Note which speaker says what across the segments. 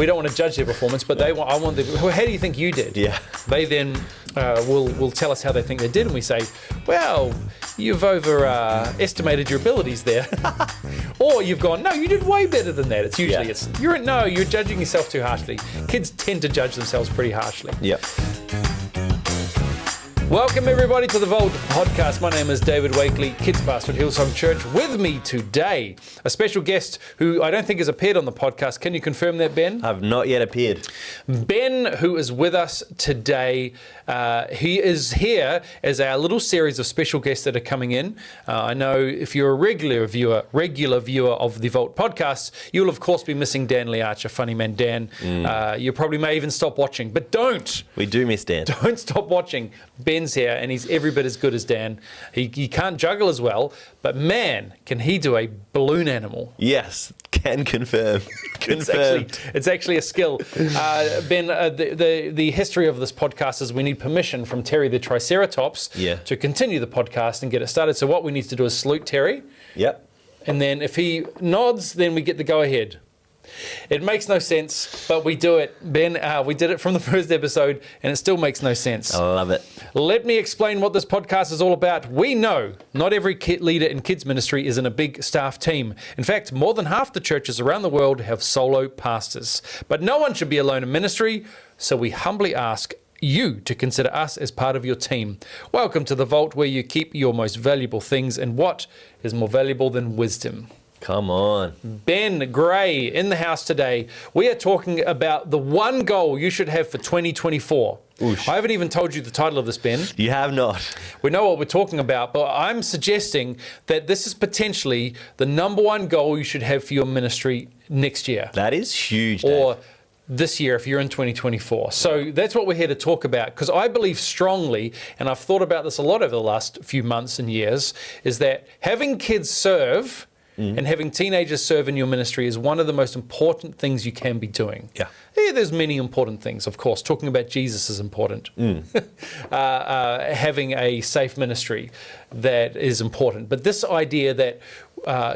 Speaker 1: we don't want to judge their performance, but I want them. How do you think you did?
Speaker 2: Yeah.
Speaker 1: They then will tell us how they think they did, and we say, well, you've overestimated your abilities there, or you've gone, no, you did way better than that. It's usually you're judging yourself too harshly. Kids tend to judge themselves pretty harshly.
Speaker 2: Yeah.
Speaker 1: Welcome everybody to the Vault podcast. My name is David Wakerley, kids pastor at Hillsong Church. With me today, a special guest who I don't think has appeared on the podcast. Can you confirm that, Ben?
Speaker 2: I've not yet appeared.
Speaker 1: Ben, who is with us today, he is here as our little series of special guests that are coming in. I know if you're a regular viewer of the Vault podcast, you'll of course be missing Dan Learcher, funny man Dan. You probably may even stop watching, but don't.
Speaker 2: We do miss Dan.
Speaker 1: Don't stop watching. Ben's here, and he's every bit as good as Dan. He can't juggle as well, but man, can he do a balloon animal.
Speaker 2: Yes, can confirm.
Speaker 1: It's actually a skill. Ben, the history of this podcast is we need permission from Terry the Triceratops to continue the podcast and get it started. So what we need to do is salute Terry.
Speaker 2: Yep.
Speaker 1: And then if he nods, then we get the go ahead. It makes no sense, but we do it. Ben, we did it from the first episode, and it still makes no sense.
Speaker 2: I love it.
Speaker 1: Let me explain what this podcast is all about. We know not every leader in kids ministry is in a big staff team. In fact, more than half the churches around the world have solo pastors. But no one should be alone in ministry, so we humbly ask you to consider us as part of your team. Welcome to the Vault, where you keep your most valuable things, and what is more valuable than wisdom?
Speaker 2: Come on.
Speaker 1: Ben Gray in the house today. We are talking about the one goal you should have for 2024. Oosh. I haven't even told you the title of this, Ben.
Speaker 2: You have not.
Speaker 1: We know what we're talking about, but I'm suggesting that this is potentially the number one goal you should have for your ministry next year.
Speaker 2: That is huge, Dave.
Speaker 1: Or this year if you're in 2024. So that's what we're here to talk about, because I believe strongly, and I've thought about this a lot over the last few months and years, is that having kids serve and having teenagers serve in your ministry is one of the most important things you can be doing. Yeah, there's many important things, of course. Talking about Jesus is important. Having a safe ministry, that is important. But this idea that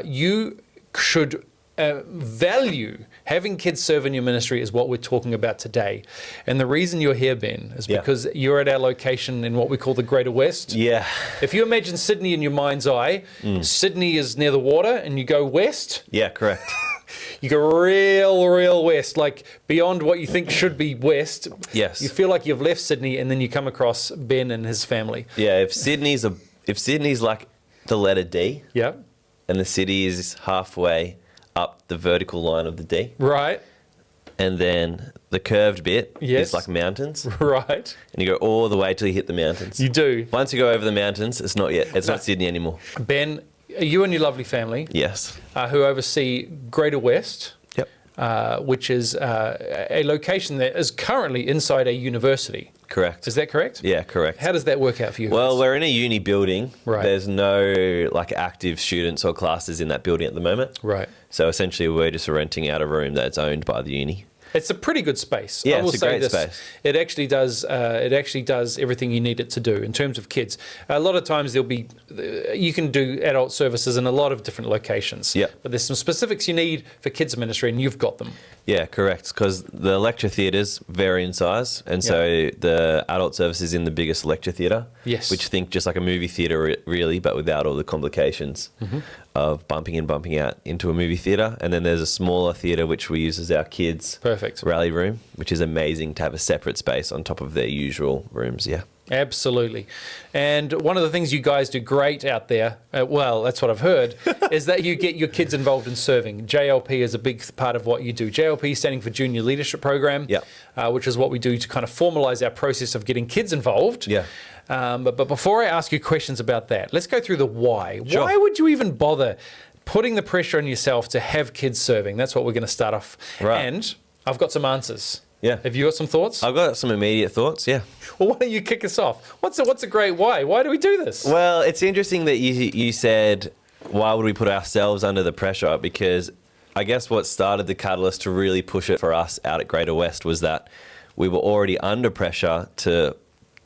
Speaker 1: you should value having kids serve in your ministry is what we're talking about today. And the reason you're here, Ben, is because you're at our location in what we call the Greater West. Yeah. If you imagine Sydney in your mind's eye, Sydney is near the water and you go west.
Speaker 2: Yeah, correct.
Speaker 1: You go real west, like beyond what you think should be west.
Speaker 2: Yes.
Speaker 1: You feel like you've left Sydney, and then you come across Ben and his family.
Speaker 2: Yeah, if Sydney's like the letter D.
Speaker 1: Yeah. And
Speaker 2: the city is halfway up the vertical line of the D.
Speaker 1: Right.
Speaker 2: And then the curved bit is like mountains.
Speaker 1: Right.
Speaker 2: And you go all the way till you hit the mountains.
Speaker 1: You do.
Speaker 2: Once you go over the mountains, it's not Sydney anymore.
Speaker 1: Ben, you and your lovely family.
Speaker 2: Yes.
Speaker 1: Who oversee Greater West.
Speaker 2: Yep.
Speaker 1: Which is a location that is currently inside a university.
Speaker 2: Correct.
Speaker 1: Is that correct?
Speaker 2: Yeah, correct.
Speaker 1: How does that work out for you?
Speaker 2: Well, we're in a uni building.
Speaker 1: Right.
Speaker 2: There's no active students or classes in that building at the moment.
Speaker 1: Right.
Speaker 2: So essentially we're just renting out a room that's owned by the uni.
Speaker 1: It's a pretty good space.
Speaker 2: Yeah,
Speaker 1: I will
Speaker 2: it's a
Speaker 1: say
Speaker 2: great
Speaker 1: this.
Speaker 2: space.
Speaker 1: It actually does everything you need it to do in terms of kids. A lot of times you can do adult services in a lot of different locations.
Speaker 2: Yeah.
Speaker 1: But there's some specifics you need for kids ministry, and you've got them.
Speaker 2: Yeah, correct. Because the lecture theatres vary in size, and so the adult service is in the biggest lecture theatre.
Speaker 1: Yes.
Speaker 2: Which think just like a movie theatre really, but without all the complications of bumping in, bumping out into a movie theatre. And then there's a smaller theatre which we use as our kids' rally room, which is amazing to have a separate space on top of their usual rooms. Yeah.
Speaker 1: Absolutely. And one of the things you guys do great out there, well, that's what I've heard, is that you get your kids involved in serving. JLP is a big part of what you do. JLP standing for Junior Leadership Program, which is what we do to kind of formalize our process of getting kids involved. Yeah. But before I ask you questions about that, let's go through the why. Sure. Why would you even bother putting the pressure on yourself to have kids serving? That's what we're going to start off. Right. And I've got some answers. Yeah. Have you got some thoughts?
Speaker 2: I've got some immediate thoughts, yeah.
Speaker 1: Well, why don't you kick us off? What's a great why? Why do we do this?
Speaker 2: Well, it's interesting that you said, why would we put ourselves under the pressure? Because I guess what started the catalyst to really push it for us out at Greater West was that we were already under pressure to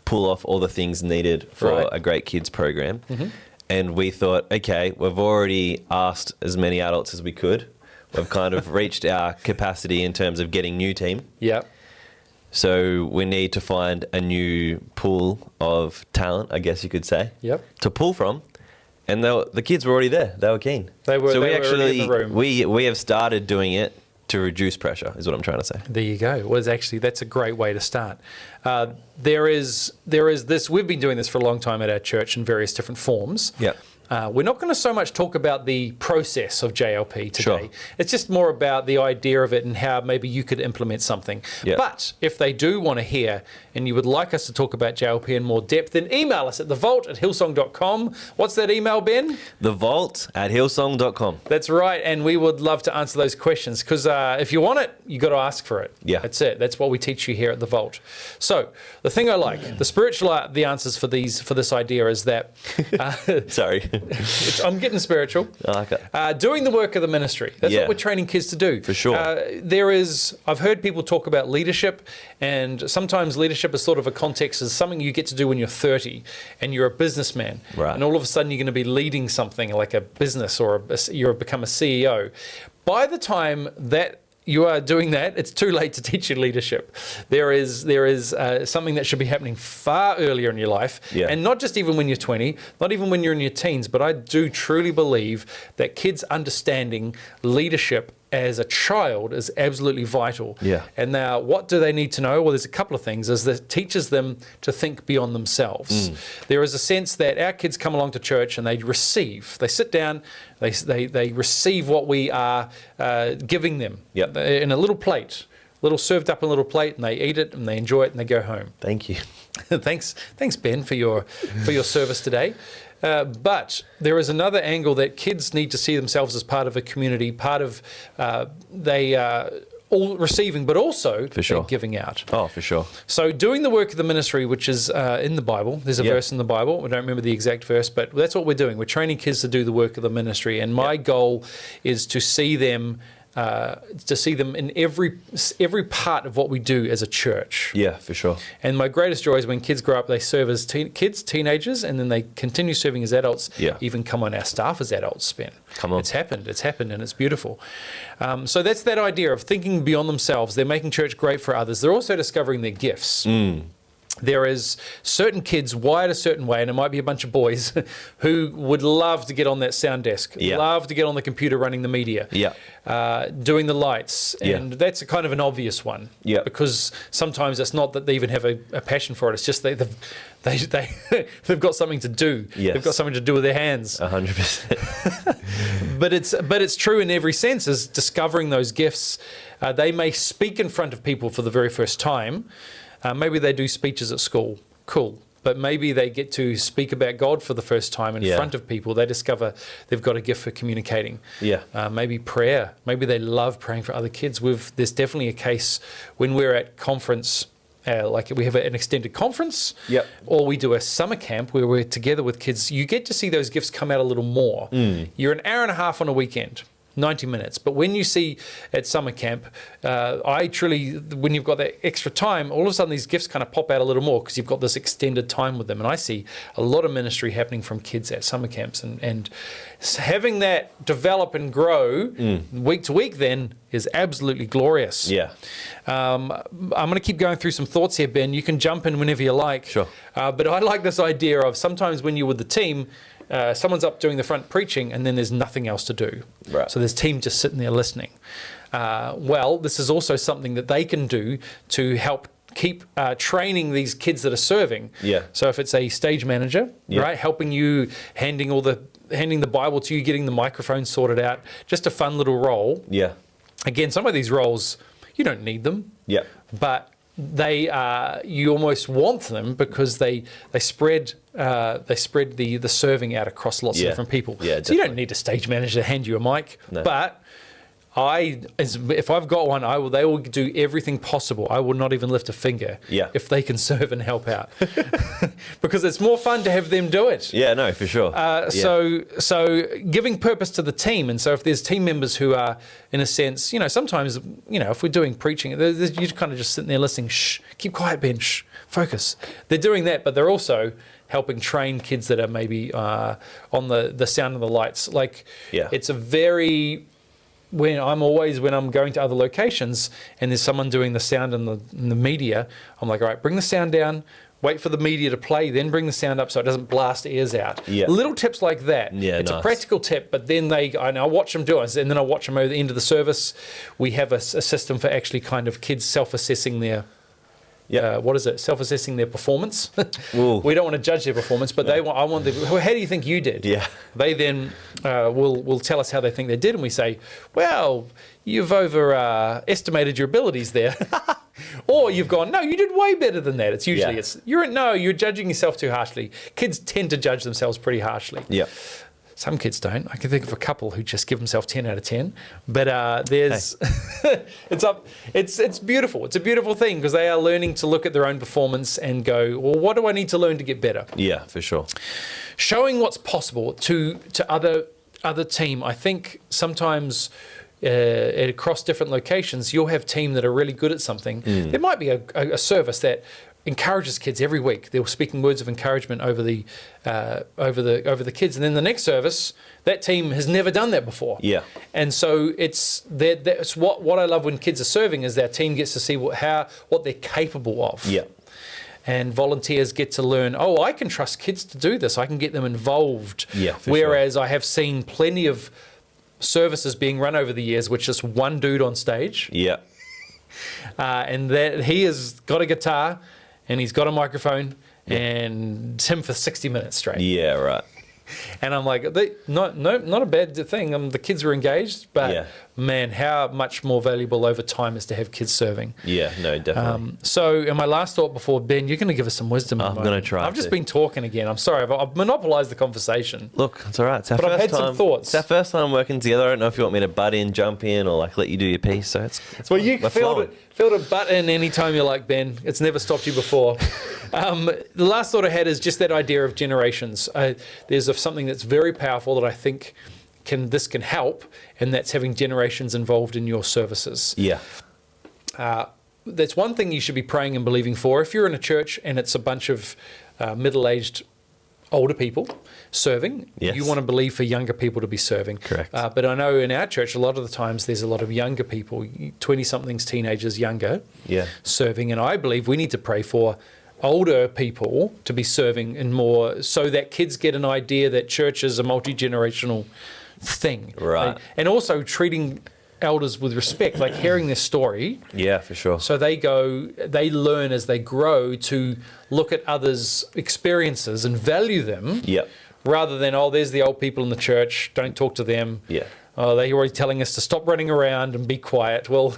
Speaker 2: pull off all the things needed for a great kids program. Mm-hmm. And we thought, okay, we've already asked as many adults as we could. We've kind of reached our capacity in terms of getting new team.
Speaker 1: Yeah.
Speaker 2: So we need to find a new pool of talent, I guess you could say,
Speaker 1: Yep.
Speaker 2: to pull from. And the kids were already there. They were keen.
Speaker 1: They were.
Speaker 2: So
Speaker 1: they
Speaker 2: we
Speaker 1: were
Speaker 2: actually
Speaker 1: already in the room.
Speaker 2: we have started doing it to reduce pressure, is what I'm trying to say.
Speaker 1: There you go. Well, that's a great way to start. There is this. We've been doing this for a long time at our church in various different forms.
Speaker 2: Yeah.
Speaker 1: We're not going to so much talk about the process of JLP today.
Speaker 2: Sure.
Speaker 1: It's just more about the idea of it and how maybe you could implement something.
Speaker 2: Yeah.
Speaker 1: But if they do want to hear and you would like us to talk about JLP in more depth, then email us at thevault@hillsong.com. What's that email, Ben?
Speaker 2: thevault@hillsong.com.
Speaker 1: That's right, and we would love to answer those questions because if you want it, you got to ask for it.
Speaker 2: Yeah.
Speaker 1: That's it. That's what we teach you here at the Vault. So the thing I like, the answers for this idea is that
Speaker 2: Sorry.
Speaker 1: I'm getting spiritual.
Speaker 2: Okay.
Speaker 1: Doing the work of the ministry. That's
Speaker 2: Yeah.
Speaker 1: what we're training kids to do.
Speaker 2: For sure.
Speaker 1: I've heard people talk about leadership, and sometimes leadership is sort of a context as something you get to do when you're 30 and you're a businessman.
Speaker 2: Right.
Speaker 1: And all of a sudden you're going to be leading something like a business or you're become a CEO. By the time that you are doing that, it's too late to teach you leadership. There is something that should be happening far earlier in your life,
Speaker 2: Yeah.
Speaker 1: and not just even when you're 20, not even when you're in your teens, but I do truly believe that kids understanding leadership as a child is absolutely vital.
Speaker 2: Yeah.
Speaker 1: And now, what do they need to know? Well, there's a couple of things. Is that it teaches them to think beyond themselves. There is a sense that our kids come along to church and they receive. They sit down, they receive what we are giving them
Speaker 2: Yep.
Speaker 1: in a little plate, served up in a little plate, and they eat it and they enjoy it and they go home.
Speaker 2: Thank you.
Speaker 1: Thanks, Ben, for your service today. But there is another angle that kids need to see themselves as part of a community, part of they all receiving, but also
Speaker 2: For sure.
Speaker 1: they're giving out.
Speaker 2: Oh, for sure.
Speaker 1: So doing the work of the ministry, which is in the Bible, there's a
Speaker 2: Yeah.
Speaker 1: verse in the Bible. I don't remember the exact verse, but that's what we're doing. We're training kids to do the work of the ministry. And my goal is to see them in every part of what we do as a church.
Speaker 2: Yeah, for sure.
Speaker 1: And my greatest joy is when kids grow up, they serve as kids, teenagers, and then they continue serving as adults,
Speaker 2: Yeah.
Speaker 1: even come on our staff as adults, Ben.
Speaker 2: Come on.
Speaker 1: It's happened, and it's beautiful. So that's that idea of thinking beyond themselves. They're making church great for others. They're also discovering their gifts. There is certain kids wired a certain way, and it might be a bunch of boys who would love to get on that sound desk,
Speaker 2: Yeah.
Speaker 1: love to get on the computer running the media, doing the lights,
Speaker 2: Yeah.
Speaker 1: and that's a kind of an obvious one.
Speaker 2: Yeah.
Speaker 1: Because sometimes it's not that they even have a passion for it; it's just they've got something to do.
Speaker 2: Yes.
Speaker 1: They've got something to do with their hands.
Speaker 2: 100%.
Speaker 1: But it's true in every sense. Is discovering those gifts. They may speak in front of people for the very first time. Maybe they do speeches at school. Cool. But maybe they get to speak about God for the first time in
Speaker 2: Yeah.
Speaker 1: front of people. They discover they've got a gift for communicating.
Speaker 2: Yeah.
Speaker 1: Maybe prayer. Maybe they love praying for other kids. There's definitely a case when we're at conference, like we have an extended conference,
Speaker 2: Yep.
Speaker 1: or we do a summer camp where we're together with kids. You get to see those gifts come out a little more. You're an hour and a half on a weekend. 90 minutes. But when you see at summer camp, when you've got that extra time, all of a sudden these gifts kind of pop out a little more because you've got this extended time with them. And I see a lot of ministry happening from kids at summer camps. And having that develop and grow week to week then is absolutely glorious.
Speaker 2: Yeah.
Speaker 1: I'm going to keep going through some thoughts here, Ben. You can jump in whenever you like.
Speaker 2: Sure.
Speaker 1: But I like this idea of sometimes when you're with the team, someone's up doing the front preaching and then there's nothing else to do.
Speaker 2: Right.
Speaker 1: So there's team just sitting there listening. Well, this is also something that they can do to help keep training these kids that are serving.
Speaker 2: Yeah.
Speaker 1: So if it's a stage manager,
Speaker 2: Yeah.
Speaker 1: right, helping you, handing the Bible to you, getting the microphone sorted out, just a fun little role.
Speaker 2: Yeah.
Speaker 1: Again, some of these roles, you don't need them.
Speaker 2: Yeah.
Speaker 1: But you almost want them because they spread the serving out across lots of
Speaker 2: Yeah.
Speaker 1: different people.
Speaker 2: Yeah,
Speaker 1: so you
Speaker 2: definitely.
Speaker 1: don't need a stage manager to hand you a mic.
Speaker 2: No.
Speaker 1: But if I've got one, they will do everything possible. I will not even lift a finger if they can serve and help out, because it's more fun to have them do it.
Speaker 2: Yeah, no, for sure.
Speaker 1: So giving purpose to the team, and so if there's team members who are, in a sense, sometimes, if we're doing preaching, you're kind of just sitting there listening. Shh, keep quiet, Ben. Shh, focus. They're doing that, but they're also helping train kids that are maybe on the sound of the lights. Like,
Speaker 2: Yeah.
Speaker 1: it's a very when I'm going to other locations and there's someone doing the sound and the media, I'm like, all right, bring the sound down, wait for the media to play, then bring the sound up so it doesn't blast ears out.
Speaker 2: Yeah.
Speaker 1: Little tips like that.
Speaker 2: Yeah,
Speaker 1: it's
Speaker 2: nice.
Speaker 1: a practical tip, but then I watch them do it, and then I watch them over the end of the service. We have a system for actually kind of kids self-assessing their self-assessing their performance. We don't want to judge their performance, but I want them. How do you think you did?
Speaker 2: Yeah.
Speaker 1: They then will tell us how they think they did, and we say, well, you've overestimated your abilities there. Or you've gone, no, you did way better than that. It's usually you're judging yourself too harshly. Kids tend to judge themselves pretty harshly.
Speaker 2: Yeah.
Speaker 1: Some kids don't. I can think of a couple who just give themselves 10 out of 10. But there's, it's beautiful. It's a beautiful thing because they are learning to look at their own performance and go, well, what do I need to learn to get better?
Speaker 2: Yeah, for sure.
Speaker 1: Showing what's possible to other team. I think sometimes across different locations, you'll have team that are really good at something. There might be a service that encourages kids every week. They're speaking words of encouragement over the kids, and then the next service, that team has never done that before. Yeah, and so that's what I love when kids are serving is that team gets to see what they're capable of. Yeah. And volunteers get to learn, I can trust kids to do this. I can get them involved. Yeah, whereas I have seen plenty of services being run over the years, which is one dude on stage. Yeah. And that he has got a guitar and he's got a microphone and him for 60 minutes straight. Yeah, right. And I'm like, not a bad thing. The kids are engaged, but man, how much more valuable over time is to have kids serving. Yeah, no, definitely. And my last thought before, Ben, you're going to give us some wisdom. I'm going to try. I've just been talking again. I'm sorry. I've monopolized the conversation.
Speaker 2: Look, it's all right. It's our first
Speaker 1: I've had
Speaker 2: time,
Speaker 1: some thoughts.
Speaker 2: It's our first time working together. I don't know if you want me to butt in, jump in, or let you do your piece. So it's
Speaker 1: well, you feel to butt in anytime you like, Ben. It's never stopped you before. The last thought I had is just that idea of generations. There's something that's very powerful that I think this can help, and that's having generations involved in your services. Yeah. That's one thing you should be praying and believing for. If you're in a church and it's a bunch of middle-aged older people serving, you want to believe for younger people to be serving. Correct. But I know in our church, a lot of the times there's a lot of younger people, 20-somethings, teenagers, younger, serving. And I believe we need to pray for older people to be serving and more, so that kids get an idea that church is a multi-generational thing. Right. And also treating elders with respect, like hearing their story. Yeah, for sure. So they learn as they grow to look at others' experiences and value them. Yep. Rather than, there's the old people in the church, don't talk to them. Yeah. They're already telling us to stop running around and be quiet. Well,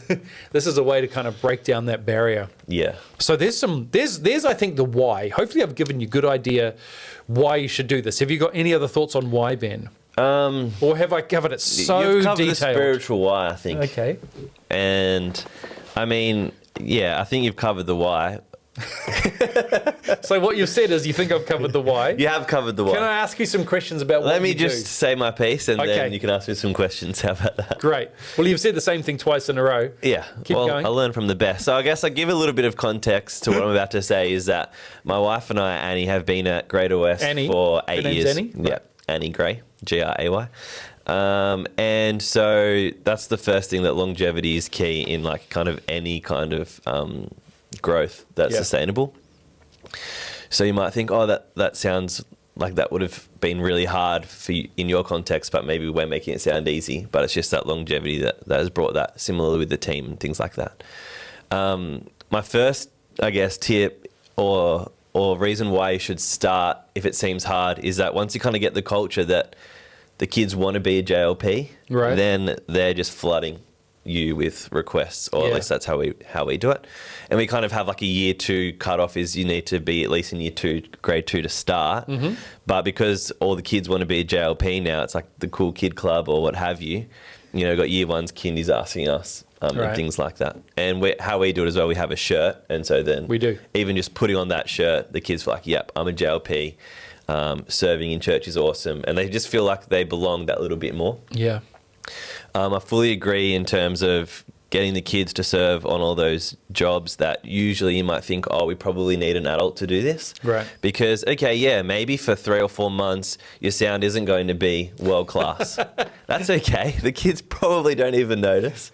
Speaker 1: this is a way to kind of break down that barrier. Yeah. So there's I think the why. Hopefully I've given you a good idea why you should do this. Have you got any other thoughts on why, Ben? Or have I covered it so
Speaker 2: you've covered
Speaker 1: detailed?
Speaker 2: The spiritual why, I think.
Speaker 1: Okay.
Speaker 2: And I mean, I think you've covered the why.
Speaker 1: So what you've said is you think I've covered the why.
Speaker 2: You have covered the why.
Speaker 1: Can I ask you some questions about what
Speaker 2: Let me
Speaker 1: you
Speaker 2: just
Speaker 1: do?
Speaker 2: say my piece, and then you can ask me some questions. How about that?
Speaker 1: Great. Well, you've said the same thing twice in a row. Yeah. Keep going. I learn
Speaker 2: from the best. So I guess I give a little bit of context to what I'm about to say is that my wife and I, Annie, have been at Greater West for 8 years.
Speaker 1: Annie?
Speaker 2: Yeah. Annie Gray, Gray. And so that's the first thing, that longevity is key in kind of any kind of growth that's sustainable. So you might think, that sounds like that would have been really hard for you in your context, but maybe we're making it sound easy. But it's just that longevity that has brought that, similarly with the team and things like that. My first, I guess, tip or reason why you should start, if it seems hard, is that once you kind of get the culture that the kids want to be a JLP, right, then they're just flooding you with requests, or at least that's how we do it. And we kind of have a year 2 cutoff is you need to be at least in year 2, grade 2 to start. Mm-hmm. But because all the kids want to be a JLP now, it's like the cool kid club or what have you. Got year 1's kindies asking us and things like that. And how we do it as well, we have a shirt, and so then
Speaker 1: we do. Even
Speaker 2: just putting on that shirt, the kids feel like, yep, I'm a JLP. Serving in church is awesome, and they just feel like they belong that little bit more. Yeah. I fully agree in terms of getting the kids to serve on all those jobs that usually you might think, oh, we probably need an adult to do this.
Speaker 1: Right.
Speaker 2: Because, okay, yeah, maybe for 3 or 4 months, your sound isn't going to be world class. That's okay. The kids probably don't even notice.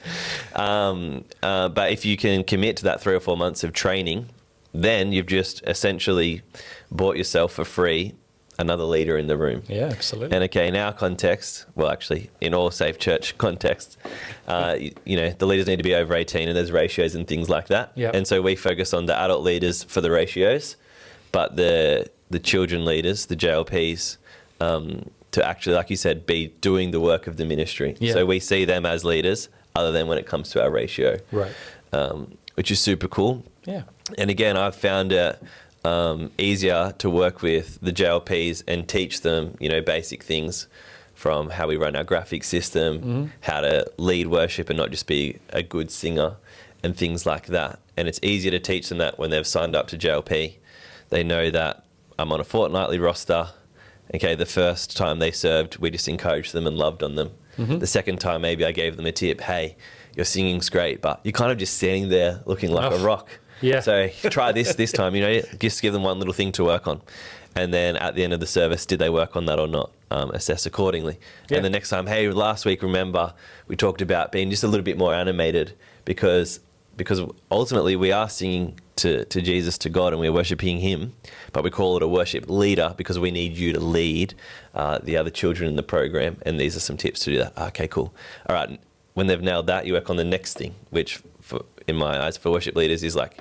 Speaker 2: But if you can commit to that 3 or 4 months of training, then you've just essentially bought yourself for free another leader in the room.
Speaker 1: Yeah, absolutely.
Speaker 2: And okay, in our context, well, actually, in all Safe Church contexts, you know, the leaders need to be over 18 and there's ratios and things like that.
Speaker 1: Yep.
Speaker 2: And so we focus on the adult leaders for the ratios, but the children leaders, the JLPs, to actually, like you said, be doing the work of the ministry.
Speaker 1: Yeah.
Speaker 2: So we see them as leaders other than when it comes to our ratio.
Speaker 1: Right.
Speaker 2: Which is super cool.
Speaker 1: Yeah.
Speaker 2: And again, I've found it easier to work with the JLPs and teach them, you know, basic things from how we run our graphic system, how to lead worship and not just be a good singer and things like that. And it's easier to teach them that when they've signed up to JLP. They know that I'm on a fortnightly roster. Okay, the first time they served, we just encouraged them and loved on them. The second time, maybe I gave them a tip, hey, your singing's great, but you're kind of just standing there looking like a rock.
Speaker 1: Yeah.
Speaker 2: So try this time, you know, just give them one little thing to work on. And then at the end of the service, did they work on that or not? Assess accordingly.
Speaker 1: Yeah.
Speaker 2: And the next time, hey, last week, remember, we talked about being just a little bit more animated because ultimately we are singing to Jesus, to God, and we're worshiping him, but we call it a worship leader because we need you to lead the other children in the program. And these are some tips to do that. Okay, cool. All right. When they've nailed that, you work on the next thing, which in my eyes for worship leaders is like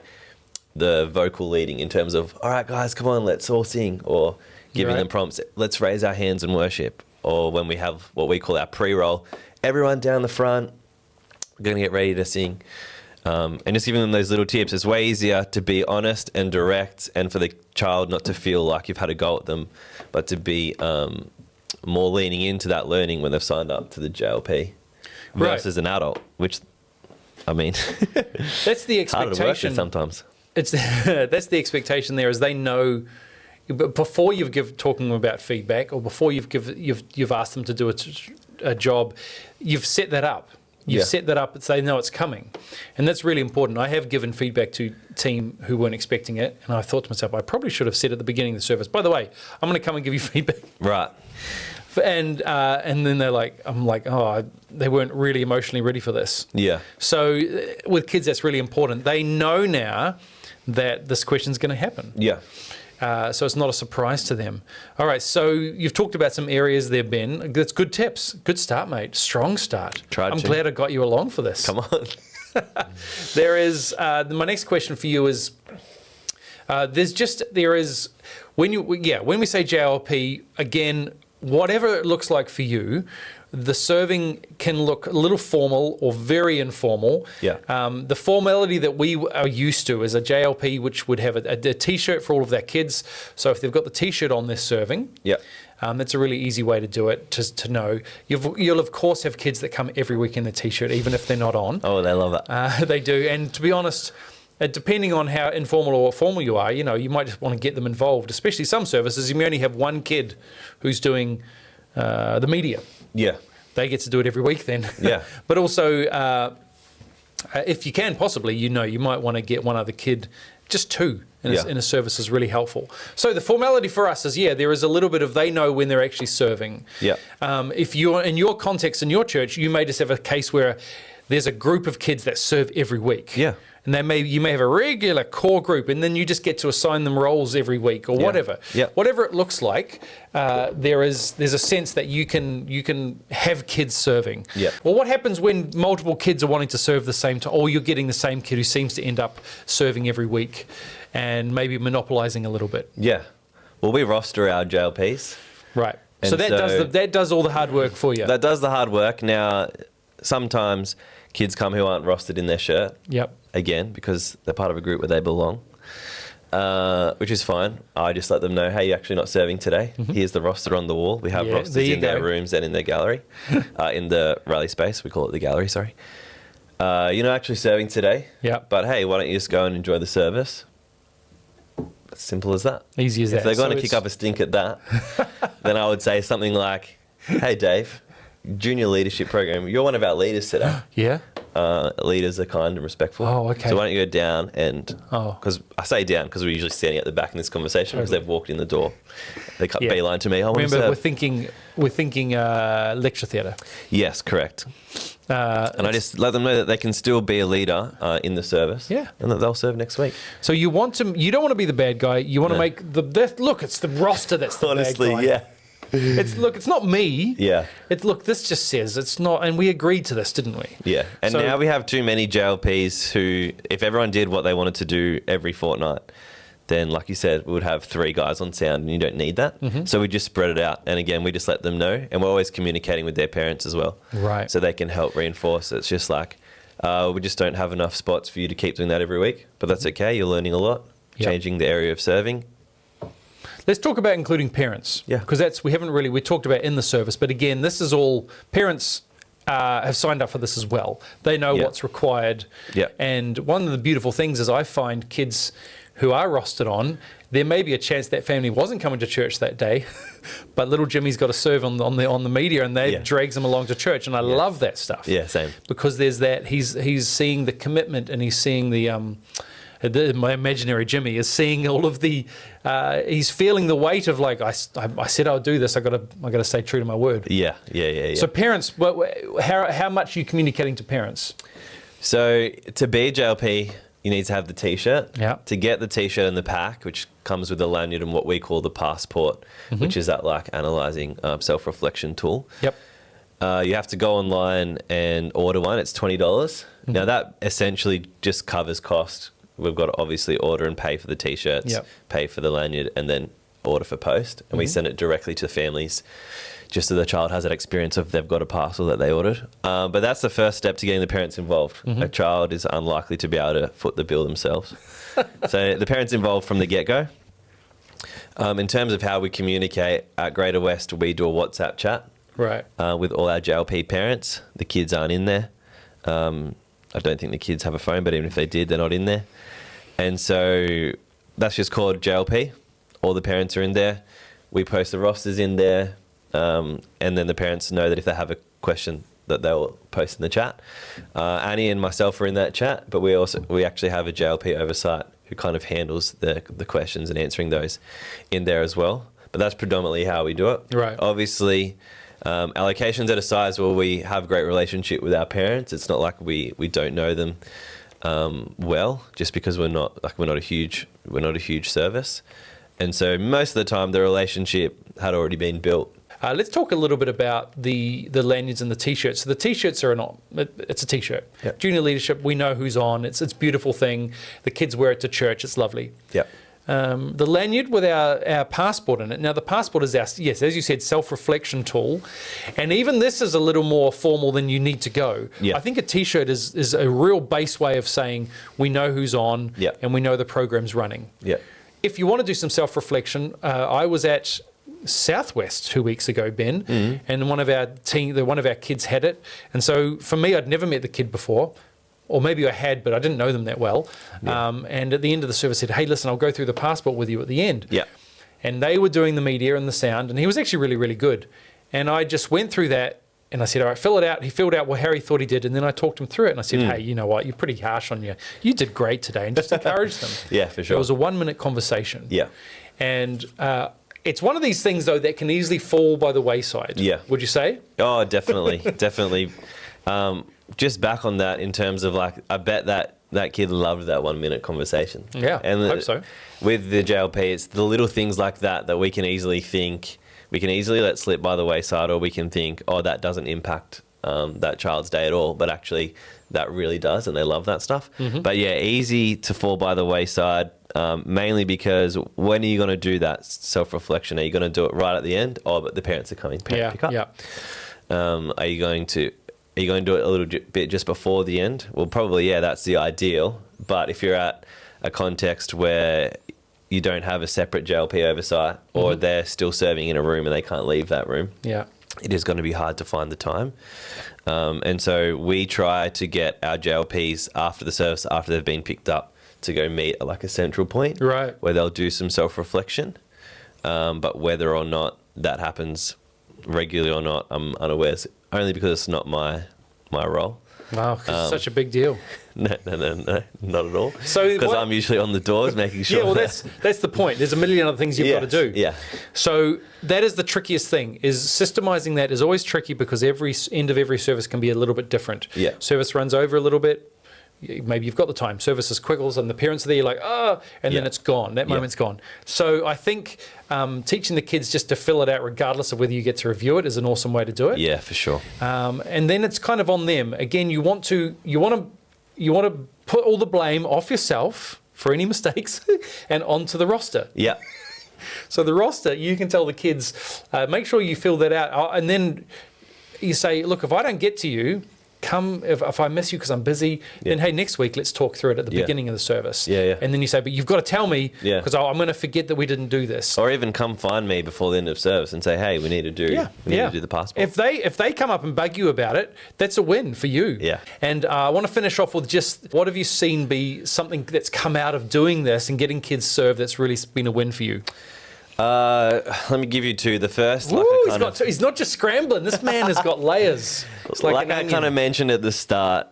Speaker 2: the vocal leading in terms of, all right, guys, come on, let's all sing, or giving them prompts, let's raise our hands and worship. Or when we have what we call our pre-roll, everyone down the front, we're going to get ready to sing. And just giving them those little tips. It's way easier to be honest and direct and for the child not to feel like you've had a go at them, but to be more leaning into that learning when they've signed up to the JLP versus an adult, which, I mean,
Speaker 1: that's the
Speaker 2: harder to work
Speaker 1: expectation.
Speaker 2: with sometimes.
Speaker 1: It's that's the expectation there, is they know before you've talking about feedback or before you've asked them to do a job, you've set that up. You've set that up so they know it's coming. And that's really important. I have given feedback to team who weren't expecting it, and I thought to myself, I probably should have said at the beginning of the service, by the way, I'm going to come and give you feedback.
Speaker 2: Right.
Speaker 1: And then I'm like, oh, they weren't really emotionally ready for this.
Speaker 2: Yeah.
Speaker 1: So with kids, that's really important. They know now that this question's going to happen.
Speaker 2: Yeah.
Speaker 1: So it's not a surprise to them. All right, so you've talked about some areas there, Ben. That's good tips. Good start, mate. Strong start. I'm glad I got you along for this.
Speaker 2: Come on.
Speaker 1: There is, my next question for you is, when we say JLP, again, whatever it looks like for you, the serving can look a little formal or very informal.
Speaker 2: Yeah.
Speaker 1: The formality that we are used to is a JLP, which would have a T-shirt for all of their kids. So if they've got the T-shirt on, they're serving.
Speaker 2: Yeah.
Speaker 1: That's a really easy way to do it, to know. You'll, of course, have kids that come every week in the T-shirt, even if they're not on.
Speaker 2: Oh, they love it.
Speaker 1: They do. And to be honest, depending on how informal or formal you are, you might just want to get them involved, especially some services. You may only have one kid who's doing the media.
Speaker 2: Yeah.
Speaker 1: They get to do it every week then.
Speaker 2: Yeah.
Speaker 1: But also, if you can possibly, you might want to get one other kid, just two in a service is really helpful. So the formality for us is, there is a little bit of they know when they're actually serving.
Speaker 2: Yeah.
Speaker 1: If you're in your context in your church, you may just have a case where there's a group of kids that serve every week.
Speaker 2: Yeah.
Speaker 1: And you may have a regular core group, and then you just get to assign them roles every week or whatever.
Speaker 2: Yeah.
Speaker 1: Whatever it looks like, there's a sense that you can have kids serving.
Speaker 2: Yeah.
Speaker 1: Well, what happens when multiple kids are wanting to serve the same time, or you're getting the same kid who seems to end up serving every week and maybe monopolizing a little bit?
Speaker 2: Yeah. Well, we roster our JLPs.
Speaker 1: Right.
Speaker 2: And
Speaker 1: So that does all the hard work for you.
Speaker 2: That does the hard work. Now, sometimes kids come who aren't rostered in their shirt.
Speaker 1: Yep.
Speaker 2: Again, because they're part of a group where they belong, which is fine. I just let them know, hey, you're actually not serving today.
Speaker 1: Mm-hmm.
Speaker 2: Here's the roster on the wall. We have rosters in their rooms and in their gallery, in the rally space. We call it the gallery, sorry. You're not actually serving today.
Speaker 1: Yeah.
Speaker 2: But hey, why don't you just go and enjoy the service? As simple as that.
Speaker 1: Easy as that.
Speaker 2: If they're going to kick up a stink at that, then I would say something like, hey, Dave, junior leadership program. You're one of our leaders today.
Speaker 1: Yeah.
Speaker 2: Leaders are kind and respectful.
Speaker 1: Oh, okay.
Speaker 2: So why don't you go down and,
Speaker 1: Oh.
Speaker 2: because I say down because we're usually standing at the back in this conversation because
Speaker 1: Totally.
Speaker 2: they've walked in the door. They cut
Speaker 1: Yeah.
Speaker 2: beeline to me. I want to
Speaker 1: Remember,
Speaker 2: serve.
Speaker 1: we're thinking lecture theatre.
Speaker 2: Yes, correct. And I just let them know that they can still be a leader in the service.
Speaker 1: Yeah.
Speaker 2: And that they'll serve next week.
Speaker 1: So you don't want to be the bad guy. You want to
Speaker 2: No.
Speaker 1: make look. It's the roster that's the
Speaker 2: Honestly,
Speaker 1: bad guy.
Speaker 2: yeah.
Speaker 1: It's not me.
Speaker 2: Yeah.
Speaker 1: This just says it's not, and we agreed to this, didn't we?
Speaker 2: Yeah. And
Speaker 1: So-
Speaker 2: now we have too many JLPs who, if everyone did what they wanted to do every fortnight, then, like you said, we would have 3 guys on sound, and you don't need that. So we just spread it out. And again, we just let them know. And we're always communicating with their parents as well.
Speaker 1: Right.
Speaker 2: So they can help reinforce. It's just like, we just don't have enough spots for you to keep doing that every week. But that's okay. You're learning a lot,
Speaker 1: Yep.
Speaker 2: changing the area of serving.
Speaker 1: Let's talk about including parents.
Speaker 2: Yeah.
Speaker 1: Because we talked about in the service, but again, this is all parents have signed up for this as well. They know
Speaker 2: Yeah.
Speaker 1: what's required.
Speaker 2: Yeah.
Speaker 1: And one of the beautiful things is I find kids who are rostered on, there may be a chance that family wasn't coming to church that day, but little Jimmy's got to serve on the media, and they
Speaker 2: Yeah.
Speaker 1: drags them along to church, and I love that stuff.
Speaker 2: Yeah, same.
Speaker 1: Because there's that he's seeing the commitment, and he's seeing my imaginary Jimmy is seeing all of the he's feeling the weight of like I said I'll do this, I got to stay true to my word.
Speaker 2: Yeah.
Speaker 1: So parents, how much are you communicating to parents?
Speaker 2: So to be a JLP, you need to have the T-shirt.
Speaker 1: Yeah.
Speaker 2: To get the T-shirt and the pack, which comes with the lanyard and what we call the passport, which is that like analyzing self-reflection tool.
Speaker 1: Yep.
Speaker 2: You have to go online and order one. It's $20. Now that essentially just covers cost. We've got to obviously order and pay for the T-shirts,
Speaker 1: Yep.
Speaker 2: pay for the lanyard, and then order for post. And we send it directly to the families, just so the child has that experience of they've got a parcel that they ordered. But that's the first step to getting the parents involved. A child is unlikely to be able to foot the bill themselves. So the parents involved from the get-go. In terms of how we communicate, at Greater West, we do a WhatsApp chat.
Speaker 1: Right.
Speaker 2: With all our JLP parents. The kids aren't in there. I don't think the kids have a phone, but even if they did, they're not in there. And so that's just called JLP. All the parents are in there. We post the rosters in there. And then the parents know that if they have a question that they'll post in the chat. Annie and myself are in that chat, but we actually have a JLP oversight who kind of handles the questions and answering those in there as well. But that's predominantly how we do it.
Speaker 1: Right.
Speaker 2: Obviously, allocations at a size where we have a great relationship with our parents. It's not like we don't know them well, just because we're not a huge service. And so most of the time the relationship had already been built.
Speaker 1: Let's talk a little bit about the lanyards and the T-shirts. So the T-shirts it's a T-shirt.
Speaker 2: Yep.
Speaker 1: Junior leadership, we know who's on. It's a beautiful thing. The kids wear it to church. It's lovely.
Speaker 2: Yep.
Speaker 1: The lanyard with our passport in it. Now, the passport is our, yes, as you said, self-reflection tool. And even this is a little more formal than you need to go.
Speaker 2: Yeah.
Speaker 1: I think a T-shirt is a real base way of saying we know who's on
Speaker 2: Yeah.
Speaker 1: and we know the program's running.
Speaker 2: Yeah.
Speaker 1: If you want to do some self-reflection, I was at Southwest 2 weeks ago, Ben, and one of our kids had it. And so for me, I'd never met the kid before. Or maybe I had, but I didn't know them that well.
Speaker 2: Yeah.
Speaker 1: And at the end of the service, said, "Hey, listen, I'll go through the passport with you at the end."
Speaker 2: Yeah.
Speaker 1: And they were doing the media and the sound, and he was actually really, really good. And I just went through that, and I said, "All right, fill it out." He filled out what Harry thought he did, and then I talked him through it, and I said, "Hey, you know what? You're pretty harsh on you. You did great today," and just encouraged them.
Speaker 2: Yeah, for sure.
Speaker 1: It was a 1-minute conversation.
Speaker 2: Yeah.
Speaker 1: And it's one of these things, though, that can easily fall by the wayside.
Speaker 2: Yeah.
Speaker 1: Would you say?
Speaker 2: Oh, definitely. Definitely. Just back on that in terms of like, I bet that kid loved that 1-minute conversation.
Speaker 1: Yeah,
Speaker 2: and
Speaker 1: hope so.
Speaker 2: With the JLP, it's the little things like that we can easily let slip by the wayside, or we can think, oh, that doesn't impact that child's day at all. But actually, that really does, and they love that stuff. But yeah, easy to fall by the wayside, mainly because when are you going to do that self-reflection? Are you going to do it right at the end? Oh, but the parents are coming to pick up.
Speaker 1: Yeah.
Speaker 2: Are you going to do it a little bit just before the end? Well, probably, yeah, that's the ideal. But if you're at a context where you don't have a separate JLP oversight, or they're still serving in a room and they can't leave that room,
Speaker 1: Yeah.
Speaker 2: it is going to be hard to find the time. And so we try to get our JLPs after the service, after they've been picked up, to go meet at like a central point,
Speaker 1: Right.
Speaker 2: where they'll do some self-reflection. But whether or not that happens regularly or not, I'm unaware only because it's not my role.
Speaker 1: Wow, 'cause it's such a big deal.
Speaker 2: No, not at all.
Speaker 1: So
Speaker 2: because
Speaker 1: what-
Speaker 2: I'm usually on the doors making sure.
Speaker 1: Yeah, well, that's the point. There's a million other things you've got to do.
Speaker 2: Yeah.
Speaker 1: So that is the trickiest thing. Is systemizing that is always tricky because every end of every service can be a little bit different.
Speaker 2: Yeah.
Speaker 1: Service runs over a little bit. Maybe you've got the time. Services quickles and the parents are there. You're like, and then it's gone. That moment's gone. So I think teaching the kids just to fill it out, regardless of whether you get to review it, is an awesome way to do it.
Speaker 2: Yeah, for sure.
Speaker 1: And then it's kind of on them. Again, you want to put all the blame off yourself for any mistakes and onto the roster.
Speaker 2: Yeah.
Speaker 1: So the roster, you can tell the kids, make sure you fill that out. And then you say, look, if I don't get to you, come, if I miss you because I'm busy, then hey, next week, let's talk through it at the beginning of the service.
Speaker 2: Yeah.
Speaker 1: And then you say, but you've got to tell me
Speaker 2: Yeah.
Speaker 1: because I'm going to forget that we didn't do this.
Speaker 2: Or even come find me before the end of service and say, hey, we need to do the passport.
Speaker 1: If they come up and bug you about it, that's a win for you.
Speaker 2: Yeah.
Speaker 1: And I want to finish off with just what have you seen be something that's come out of doing this and getting kids served that's really been a win for you?
Speaker 2: Let me give you two. The first,
Speaker 1: Woo, he's not just scrambling. This man has got layers. It's
Speaker 2: like
Speaker 1: an
Speaker 2: I
Speaker 1: onion.
Speaker 2: kind of mentioned at the start,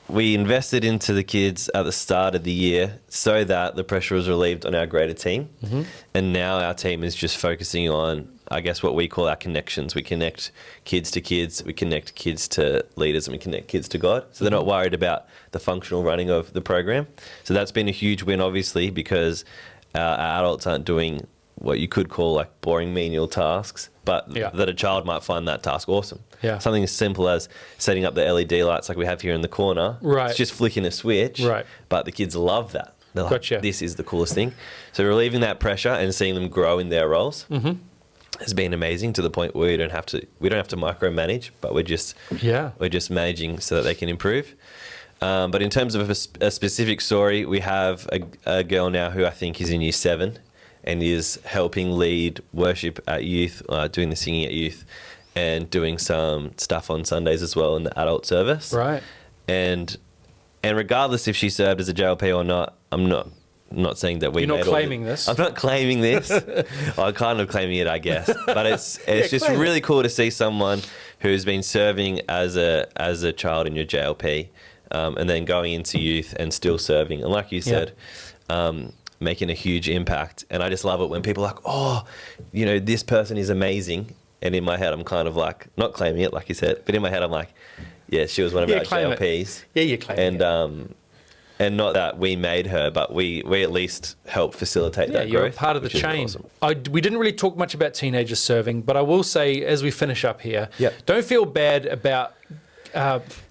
Speaker 2: we invested into the kids at the start of the year so that the pressure was relieved on our greater team. Mm-hmm. And now our team is just focusing on, I guess, what we call our connections. We connect kids to kids, we connect kids to leaders, and we connect kids to God. So they're not worried about the functional running of the program. So that's been a huge win, obviously, because our adults aren't doing what you could call like boring menial tasks, but that a child might find that task awesome.
Speaker 1: Yeah.
Speaker 2: Something as simple as setting up the LED lights like we have here in the corner.
Speaker 1: Right.
Speaker 2: It's just flicking a switch.
Speaker 1: Right.
Speaker 2: But the kids love that. They're like,
Speaker 1: Gotcha.
Speaker 2: this is the coolest thing. So relieving that pressure and seeing them grow in their roles has been amazing, to the point where we don't have to micromanage, but we're just managing so that they can improve. But in terms of a specific story, we have a girl now who I think is in year 7 and is helping lead worship at youth, doing the singing at youth, and doing some stuff on Sundays as well in the adult service.
Speaker 1: Right.
Speaker 2: And regardless if she served as a JLP or not, I'm not saying that we.
Speaker 1: You're not claiming this.
Speaker 2: I'm not claiming this. I'm kind of claiming it, I guess. But it's just really cool to see someone who's been serving as a child in your JLP, and then going into youth and still serving. And like you said, making a huge impact. And I just love it when people are like, oh, this person is amazing. And in my head, I'm kind of like, not claiming it, like you said, but in my head, I'm like, yeah, she was one of our JLPs.
Speaker 1: Yeah, you claim it.
Speaker 2: And not that we made her, but we at least helped facilitate that growth.
Speaker 1: Yeah, you're part of the chain.
Speaker 2: Awesome.
Speaker 1: We didn't really talk much about teenagers serving, but I will say, as we finish up here, don't feel bad about...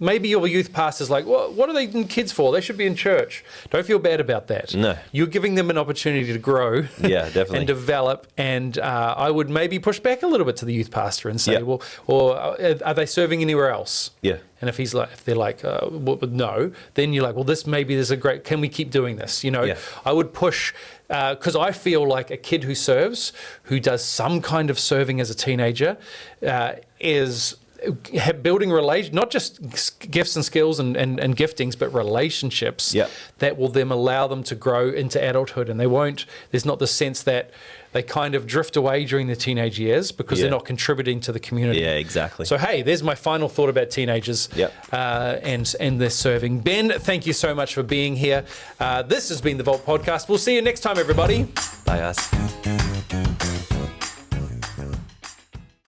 Speaker 1: maybe your youth pastor's like, what are they in kids for? They should be in church. Don't feel bad about that.
Speaker 2: No.
Speaker 1: You're giving them an opportunity to grow
Speaker 2: definitely.
Speaker 1: and develop. And I would maybe push back a little bit to the youth pastor and say, well, or are they serving anywhere else?
Speaker 2: Yeah.
Speaker 1: And if they're like, no, then you're like, well, there's a great, can we keep doing this? I would push, because I feel like a kid who serves, who does some kind of serving as a teenager, is building not just gifts and skills and giftings, but relationships that will then allow them to grow into adulthood. And there's not the sense that they kind of drift away during the teenage years because they're not contributing to the community.
Speaker 2: Yeah, exactly.
Speaker 1: So, hey, there's my final thought about teenagers and their serving. Ben, thank you so much for being here. This has been the Vault Podcast. We'll see you next time, everybody.
Speaker 2: Bye, guys.